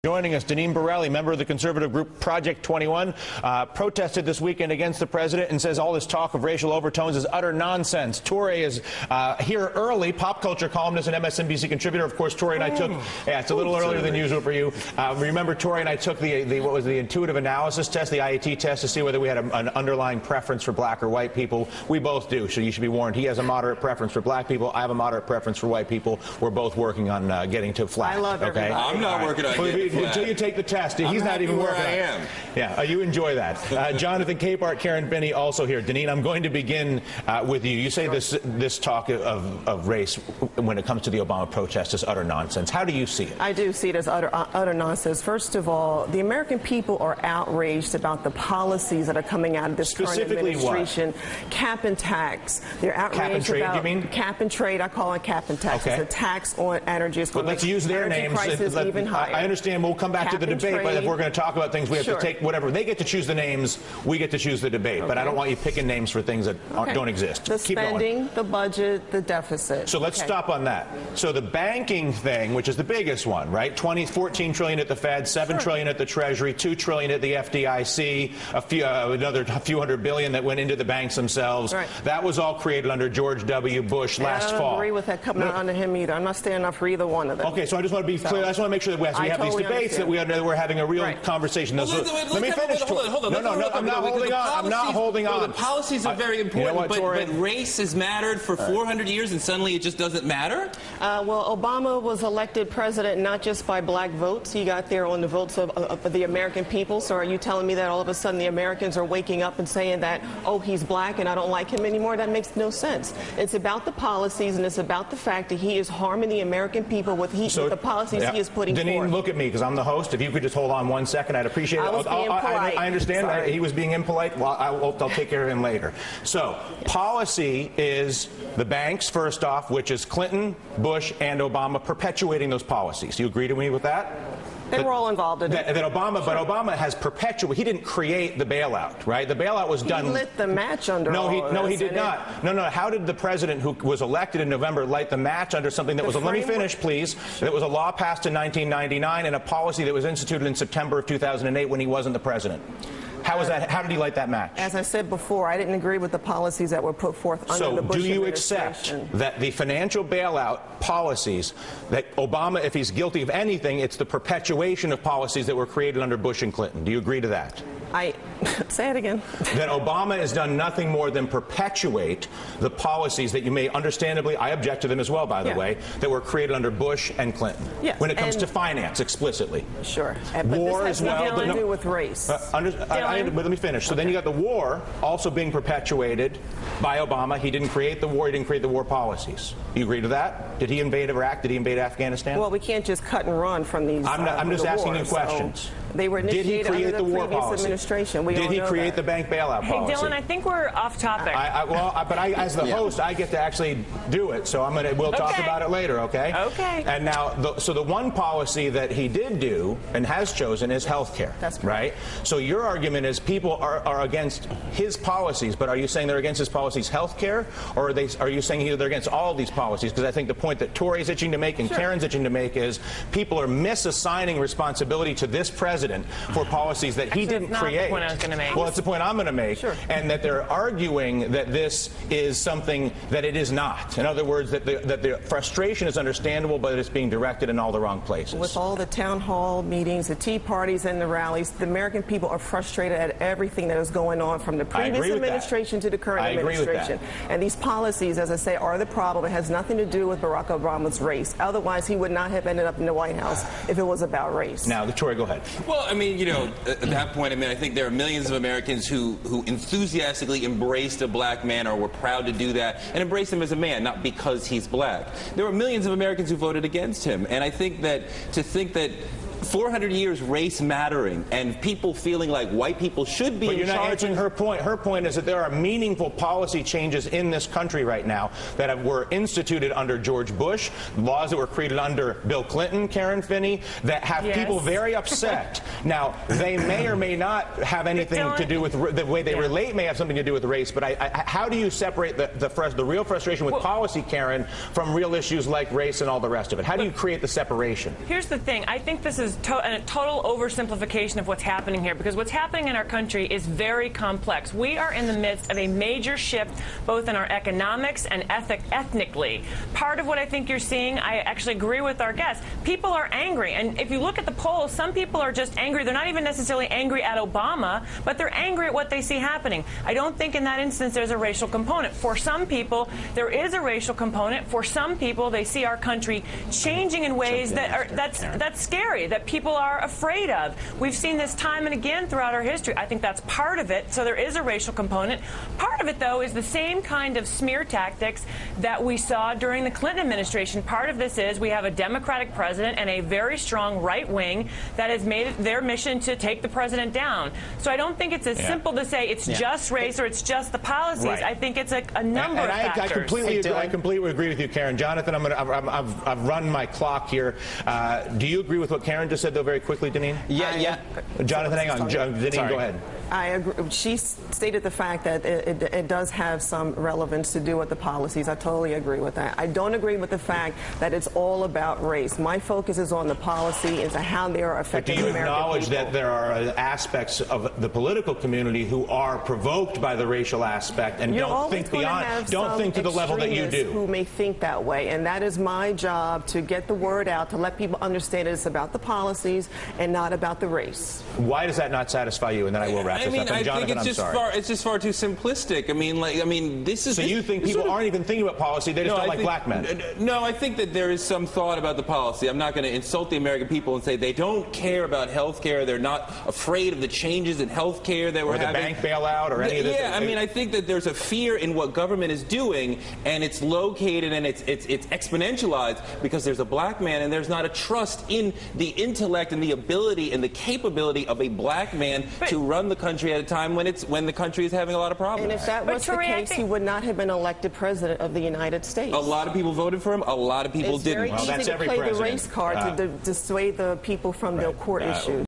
Joining us, Deneen Borelli, member of the conservative group Project 21, protested this weekend against the president and says all this talk of racial overtones is utter nonsense. Torrey is here early, pop culture columnist and MSNBC contributor. Of course, Torrey and I took, it's a little earlier than usual for you. Remember, Torrey and I took the intuitive analysis test, the IAT test, to see whether we had an underlying preference for black or white people. We both do, so you should be warned. He has a moderate preference for black people. I have a moderate preference for white people. We're both working on getting to flat. I love everybody. Okay? I'm not working on getting flat. Until you take the test, he's not even working. I am. Yeah, you enjoy that. Jonathan Capehart, Karen Finney, also here. Deneen, I'm going to begin with you. You say this talk of race when it comes to the Obama protest is utter nonsense. How do you see it? I do see it as utter nonsense. First of all, the American people are outraged about the policies that are coming out of this current administration. What? Cap and tax. They're outraged cap and trade, about you mean? Cap and trade. I call it cap and tax. Okay. It's a tax on energy. It's but let's use their names. Prices even higher. I understand. We'll come back to the debate, but if we're going to talk about things, we have to take whatever. They get to choose the names. We get to choose the debate. But I don't want you picking names for things that don't exist. The spending, the budget, the deficit. So let's stop on that. So the banking thing, which is the biggest one, right? 14 trillion at the Fed, $7 trillion at the Treasury, $2 trillion at the FDIC, another few hundred billion that went into the banks themselves. Right. That was all created under George W. Bush last fall. I don't agree with that coming out under him either. I'm not standing up for either one of them. Okay, so I just want to be clear. I just want to make sure that as we have these debates that we're having a real conversation. Well, let me finish. Hold on. No, I'm not holding on. I'm not holding on. The policies are very important, but race has mattered for 400 years, and suddenly it just doesn't matter? Well, Obama was elected president not just by black votes. He got there on the votes of the American people. So are you telling me that all of a sudden the Americans are waking up and saying that, oh, he's black and I don't like him anymore? That makes no sense. It's about the policies, and it's about the fact that he is harming the American people with the policies he is putting forth. Deneen, look at me, because I'm the host. If you could just hold on 1 second, I'd appreciate it. I understand. He was being impolite. Well, I'll take care of him later. So, policy is the banks, first off, which is Clinton, Bush, and Obama perpetuating those policies. Do you agree with me with that? They were all involved in it. But Obama has perpetuated. He didn't create the bailout, right? The bailout was done. He lit the match under. No, he did not. No. How did the president who was elected in November light the match under something that was? Let me finish, please. That was a law passed in 1999 and a policy that was instituted in September of 2008 when he wasn't the president. How was that? How did he light that match? As I said before, I didn't agree with the policies that were put forth under the Bush administration. So do you accept that the financial bailout policies, that Obama, if he's guilty of anything, it's the perpetuation of policies that were created under Bush and Clinton? Do you agree to that? Say it again. That Obama has done nothing more than perpetuate the policies that you may understandably, I object to them as well, by the way, that were created under Bush and Clinton. Yes, when it comes to finance, explicitly. Sure. War as well. Nothing to do with race. But let me finish. So then you got the war also being perpetuated by Obama. He didn't create the war. He didn't create the war policies. You agree to that? Did he invade Iraq? Did he invade Afghanistan? Well, we can't just cut and run from these. I'm just asking you questions. So they were initiated under the previous administration. Did he create the bank bailout policy? Hey, Dylan, I think we're off topic. But as the host, I get to actually do it. So we'll talk about it later, okay? Okay. And now, so the one policy that he did do and has chosen is health care. That's correct. Right? So your argument is people are against his policies, but are you saying they're against his policies health care? Or are you saying they're against all of these policies? Because I think the point that Torrey's itching to make and Karen's itching to make is people are misassigning responsibility to this president for policies that he didn't create. That's the point I was going to make. Well, that's the point I'm going to make. Sure. And that they're arguing that this is something that it is not. In other words, that the frustration is understandable, but it's being directed in all the wrong places. With all the town hall meetings, the tea parties, and the rallies, the American people are frustrated at everything that is going on from the previous administration to the current administration. And these policies, as I say, are the problem. It has nothing to do with Barack Obama's race. Otherwise, he would not have ended up in the White House if it was about race. Now, Torrey, go ahead. Well, I mean, at that point, I think there are millions of Americans who enthusiastically embraced a black man or were proud to do that and embraced him as a man, not because he's black. There were millions of Americans who voted against him. And I think that to think that 400 years race mattering and people feeling like white people should be in charge. But you're not answering her point. Her point is that there are meaningful policy changes in this country right now that were instituted under George Bush, laws that were created under Bill Clinton, Karen Finney, that have people very upset Now, they may or may not have anything to do with the way they relate may have something to do with race, but how do you separate the real frustration with policy, Karen, from real issues like race and all the rest of it? How do you create the separation? Here's the thing. I think this is a total oversimplification of what's happening here, because what's happening in our country is very complex. We are in the midst of a major shift, both in our economics and ethnically. Part of what I think you're seeing, I actually agree with our guests. People are angry, and if you look at the polls, some people are just angry. They're not even necessarily angry at Obama, but they're angry at what they see happening. I don't think in that instance there's a racial component. For some people, there is a racial component. For some people, they see our country changing in ways that's scary, that people are afraid of. We've seen this time and again throughout our history. I think that's part of it. So there is a racial component. Part of it, though, is the same kind of smear tactics that we saw during the Clinton administration. Part of this is we have a Democratic president and a very strong right wing that has made it their mission to take the president down. So I don't think it's as simple to say it's just race or it's just the policies. Right. I think it's a number of factors. I completely agree with you, Karen. Jonathan, I've run my clock here. Do you agree with what Karen just said, though, very quickly, Deneen? Yeah. Jonathan, hang on. Deneen, go ahead. I agree. She stated the fact that it does have some relevance to do with the policies. I totally agree with that. I don't agree with the fact that it's all about race. My focus is on the policy and how they are affecting American people. Do you acknowledge that there are aspects of the political community who are provoked by the racial aspect and don't think to the level that you do? Who may think that way, and that is my job, to get the word out, to let people understand it's about the policies and not about the race. Why does that not satisfy you? And then I will wrap this up. And Jonathan, it's just far too simplistic. I mean, this is. So you think people aren't even thinking about policy? They just don't like black men? No, I think that there is some thought about the policy. I'm not going to insult the American people and say they don't care about health care. They're not afraid of the changes in health care that we're having. Or the bank bailout or any of this. Yeah, I mean, I think that there's a fear in what government is doing, and it's located and it's exponentialized because there's a black man and there's not a trust in the intellect and the ability and the capability of a black man to run the country at a time when the country is having a lot of problems. And if that was the case, he would not have been elected president of the United States. A lot of people voted for him. A lot of people didn't. It's very easy to play the race card to dissuade the people from their core issues.